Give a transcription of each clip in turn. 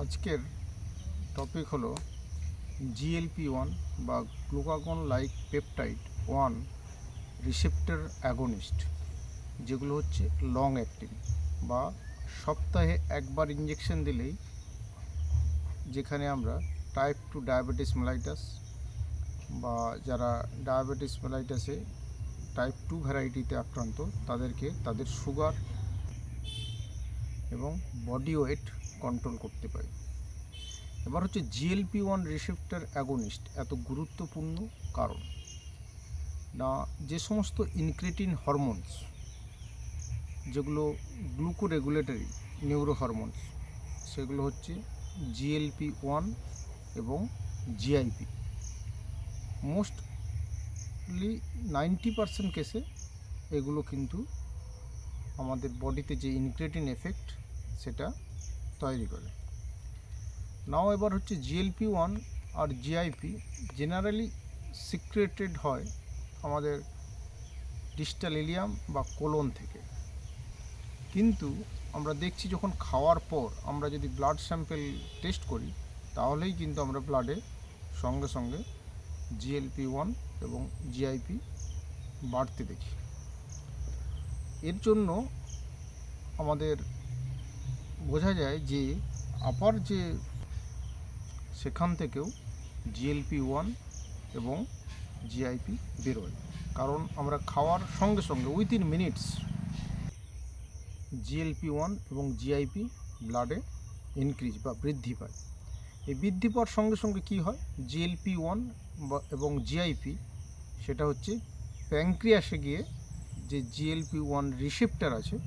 আজকের টপিক হলো GLP-1 বা glucagon like peptide 1 receptor against, যেগুলো হচ্ছে লং অ্যাক্টিং বা সপ্তাহে একবার ইঞ্জেকশন দিলেই, যেখানে আমরা টাইপ 2 ডায়াবেটিস মেলাইটাস বা যারা ডায়াবেটিস মেলাইটাসে টাইপ 2 ভ্যারাইটিতে আক্রান্ত তাদেরকে তাদের সুগার এবং বডি ওয়েট কন্ট্রোল করতে পারি। এবার হচ্ছে GLP-1 রিসেপ্টর অ্যাগনিস্ট এত গুরুত্বপূর্ণ কারণ না, যে সমস্ত ইনক্রেটিন হরমোনস যেগুলো গ্লুকো রেগুলেটরি নিউরো হরমোনস, সেগুলো হচ্ছে GLP-1 এবং GIP। মোস্টলি 90% কেসে এগুলো কিন্তু আমাদের বডিতে যে ইনক্রেটিন এফেক্ট সেটা তৈরি করে। নাও এবার হচ্ছে GLP-1 আর GIP জেনারেলি সিক্রেটেড হয় আমাদের ডিস্টাল ইলিয়াম বা কোলন থেকে, কিন্তু আমরা দেখছি যখন খাওয়ার পর আমরা যদি ব্লাড স্যাম্পেল টেস্ট করি তাহলেই কিন্তু আমরা ব্লাডে সঙ্গে সঙ্গে GLP-1 এবং GIP বাড়তে দেখি। এর জন্য আমাদের বোঝা যায় যে আপার যে সেখান থেকেও GLP-1 এবং GIP বেরোয়, কারণ আমরা খাওয়ার সঙ্গে সঙ্গে উইথিন মিনিটস GLP-1 এবং GIP ব্লাডে ইনক্রিজ বা বৃদ্ধি পায়। এই বৃদ্ধি পাওয়ার সঙ্গে সঙ্গে কী হয়, GLP-1 এবং GIP সেটা হচ্ছে প্যাঙ্ক্রিয়াসে গিয়ে যে GLP-1 রিসেপ্টর আছে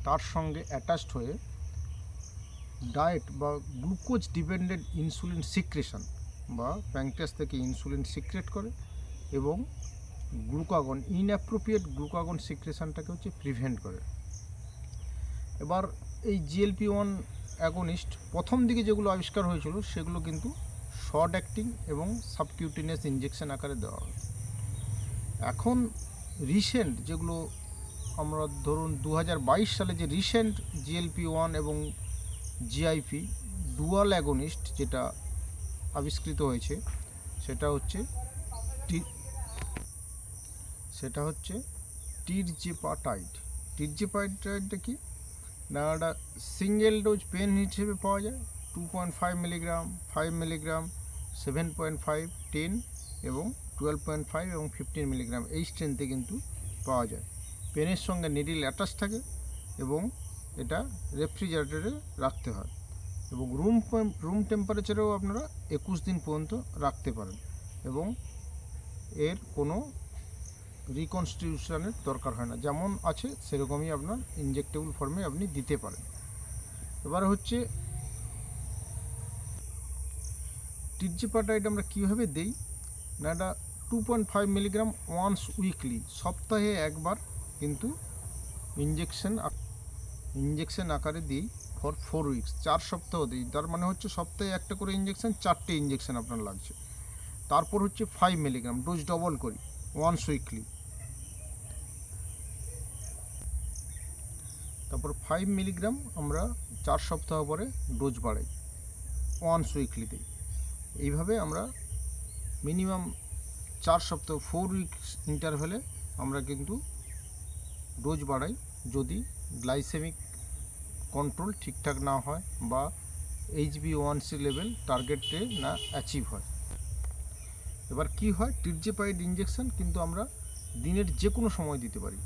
তার সঙ্গে অ্যাটাচড হয়ে ডায়েট বা গ্লুকোজ ডিপেন্ডেন্ট ইনসুলিন সিক্রেশন বা প্যাঙ্ক্রিয়াস থেকে ইনসুলিন সিক্রেট করে এবং গ্লুকাগন ইনঅ্যাপ্রোপ্রিয়েট গ্লুকাগন সিক্রেশনটাকে হচ্ছে প্রিভেন্ট করে। এবার এই GLP-1 অ্যাগনিস্ট প্রথম দিকে যেগুলো আবিষ্কার হয়েছিল সেগুলো কিন্তু শর্ট অ্যাক্টিং এবং সাবকিউটিনিয়াস ইনজেকশন আকারে দেওয়া হয়। এখন রিসেন্ট যেগুলো আমরা ধরুন 2022 সালে যে রিসেন্ট GLP-1 এবং GIP ডুয়াল অ্যাগনিস্ট যেটা আবিষ্কৃত হয়েছে সেটা হচ্ছে টিরজেপাটাইড। টিরজেপাটাইডটা কি না, একটা সিঙ্গেল ডোজ পেন হিসেবে পাওয়া যায় 2.5 মিলিগ্রাম, 5 মিলিগ্রাম, 7.5, 10 এবং 12.5 এবং 15 মিলিগ্রাম এই স্ট্রেন্থে কিন্তু পাওয়া যায়। পেনের সঙ্গে নিডিল অ্যাটাচ থাকে এবং এটা রেফ্রিজারেটরে রাখতে হয় এবং রুম টেম্পারেচারেও আপনারা 21 দিন পর্যন্ত রাখতে পারেন এবং এর কোনো রিকনস্টিটিউশনের দরকার হয় না, যেমন আছে সেরকমই আপনার ইনজেক্টেবল ফর্মে আপনি দিতে পারেন। এবার হচ্ছে টিরজেপাটাইড আমরা কীভাবে দিই না, এটা 2.5 মিলিগ্রাম ওয়ান্স উইকলি, সপ্তাহে একবার কিন্তু ইঞ্জেকশন আকারে দিই ফর 4 উইকস, 4 সপ্তাহ দিই। তার মানে হচ্ছে সপ্তাহে একটা করে ইঞ্জেকশন, 4টে ইঞ্জেকশন আপনার লাগছে। তারপর হচ্ছে 5 মিলিগ্রাম ডোজ ডবল করি ওয়ান্স উইকলি, তারপর 5 মিলিগ্রাম আমরা 4 সপ্তাহ পরে ডোজ বাড়াই ওয়ান্স উইকলিতে। এইভাবে আমরা মিনিমাম 4 সপ্তাহ 4 উইকস ইন্টারভ্যালে আমরা কিন্তু ডোজ বাড়াই, যদি গ্লাইসেমিক কন্ট্রোল ঠিকঠাক না হয় বা HbA1c লেভেল টার্গেটে না অ্যাচিভ হয়। এবার কি হয়, টিরজেপাটাইড ইঞ্জেকশন কিন্তু আমরা দিনের যে কোনো সময় দিতে পারি,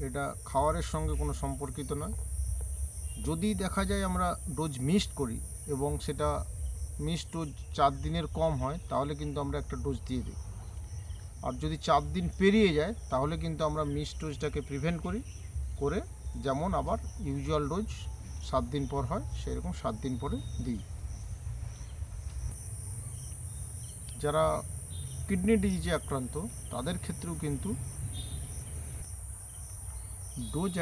এটা খাওয়ারের সঙ্গে কোনো সম্পর্কিত নয়। যদি দেখা যায় আমরা ডোজ মিসড করি এবং সেটা মিসড ডোজ 4 দিনের কম হয় তাহলে কিন্তু আমরা একটা ডোজ দিয়ে দিই, আর যদি 4 দিন পেরিয়ে যায় তাহলে কিন্তু আমরা মিসড ডোজটাকে প্রিভেন্ট করে যেমন আবার ইউজুয়াল ডোজ 7 দিন পর হয় সেরকম 7 দিন পরে দিই। যারা কিডনি ডিজিজে আক্রান্ত তাদের ক্ষেত্রেও কিন্তু ডোজ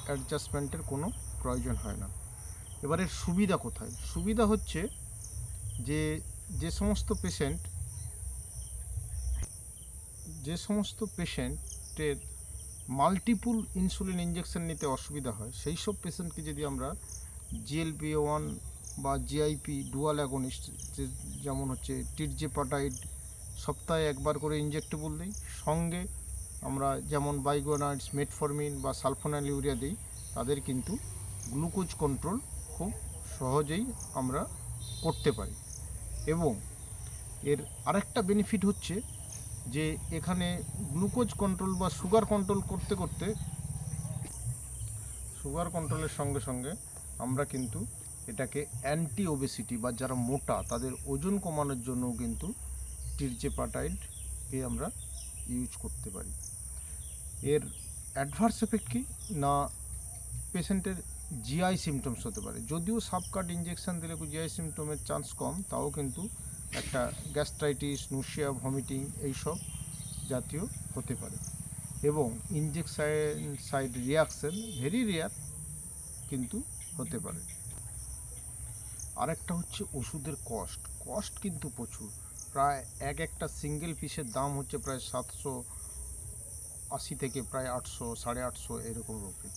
অ্যাডজাস্টমেন্টের কোনো প্রয়োজন হয় না। এবারের সুবিধা কোথায়? সুবিধা হচ্ছে যে সমস্ত পেশেন্টের মাল্টিপুল ইনসুলিন ইঞ্জেকশন নিতে অসুবিধা হয় সেই সব পেশেন্টকে যদি আমরা GLP-1 বা জিআইপি ডুয়াল অ্যাগনিস্ট, যেমন হচ্ছে টিরজেপাটাইড সপ্তাহে একবার করে ইনজেক্টেবল দিই, সঙ্গে আমরা যেমন বাইগোনাইডস, মেটফরমিন বা সালফোনাইল ইউরিয়া দিই, তাদের কিন্তু গ্লুকোজ কন্ট্রোল খুব সহজেই আমরা করতে পারি। এবং এর আরেকটা বেনিফিট হচ্ছে যে এখানে গ্লুকোজ কন্ট্রোল বা সুগার কন্ট্রোল করতে করতে সুগার কন্ট্রোলের সঙ্গে সঙ্গে আমরা কিন্তু এটাকে অ্যান্টি ওবেসিটি বা যারা মোটা তাদের ওজন কমানোর জন্য কিন্তু টিরজেপাটাইডকে আমরা ইউজ করতে পারি। এর অ্যাডভার্স এফেক্ট কি না, পেশেন্টের জিআই সিমটমস হতে পারে, যদিও সাবকাট ইঞ্জেকশন দিলে জিআই সিমটমের চান্স কম, তাও কিন্তু একটা গ্যাস্ট্রাইটিস, নুশিয়া, ভমিটিং এইসব জাতীয় হতে পারে। এবং injection side reaction very rare কিন্তু হতে পারে। আরেকটা হচ্ছে ওষুধের কস্ট কিন্তু প্রচুর, প্রায় একটা সিঙ্গেল পিসের দাম হচ্ছে প্রায় 780 থেকে প্রায় 800, 850 এরকম রকম।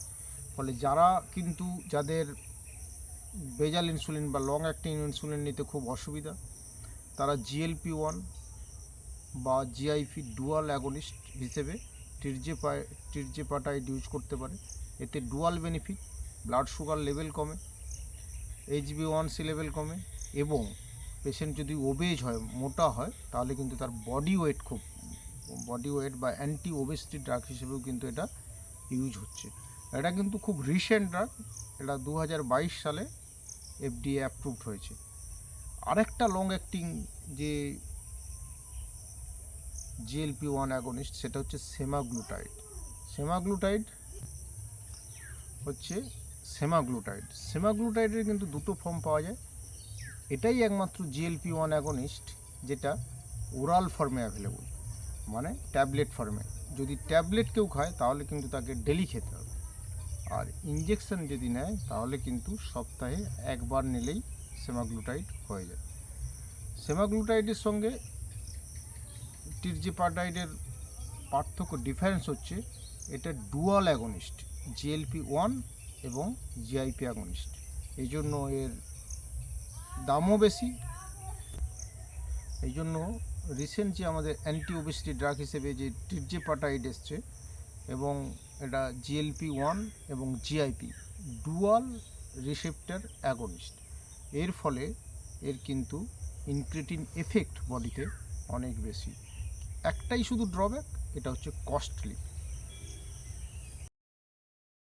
ফলে যারা কিন্তু যাদের বেজাল ইনসুলিন বা লং অ্যাক্টিং ইনসুলিন নিতে খুব অসুবিধা, তারা GLP-1 বা জিআইপি ডুয়াল অ্যাগনিস্ট হিসেবে টিরজেপাটাইড ইউজ করতে পারে। এতে dual benefit, blood sugar level কমে, HbA1c লেভেল কমে, এবং পেশেন্ট যদি ওবেজ হয়, মোটা হয়, তাহলে কিন্তু তার বডি ওয়েট বা অ্যান্টি ওবেসিটি ড্রাগ হিসেবেও কিন্তু এটা ইউজ হচ্ছে। এটা কিন্তু খুব রিসেন্ট ড্রাগ, এটা 2022 সালে FDA অ্যাপ্রুভড হয়েছে। আরেকটা লং অ্যাক্টিং যে GLP-1 অ্যাগনিস্ট, সেটা হচ্ছে সেমাগ্লুটাইডের কিন্তু দুটো ফর্ম পাওয়া যায়। এটাই একমাত্র GLP-1 অ্যাগনিস্ট যেটা ওরাল ফর্মে অ্যাভেলেবল, মানে ট্যাবলেট ফর্মে। যদি ট্যাবলেট কেউ খায় তাহলে কিন্তু তাকে ডেলি খেতে হবে, আর ইঞ্জেকশন যদি নেয় তাহলে কিন্তু সপ্তাহে একবার নিলেই সেমাগ্লুটাইড হয়ে যায়। সেমাগ্লুটাইডের সঙ্গে টিরজেপাটাইডের ডিফারেন্স হচ্ছে এটা ডুয়াল অ্যাগনিস্ট, GLP-1 এবং জিআইপি অ্যাগনিস্ট, এই জন্য এর দামও বেশি। এই জন্য রিসেন্ট যে আমাদের অ্যান্টি ওবেসিটি ড্রাগ হিসেবে যে টিরজেপাটাইড এসছে, এবং এটা GLP-1 এবং জিআইপি ডুয়াল রিসেপ্টর অ্যাগনিস্ট, এর ফলে এর কিন্তু ইনক্রিটিন এফেক্ট বডিতে অনেক বেশি। একটাই শুধু ড্রব্যাক, এটা হচ্ছে কস্টলি।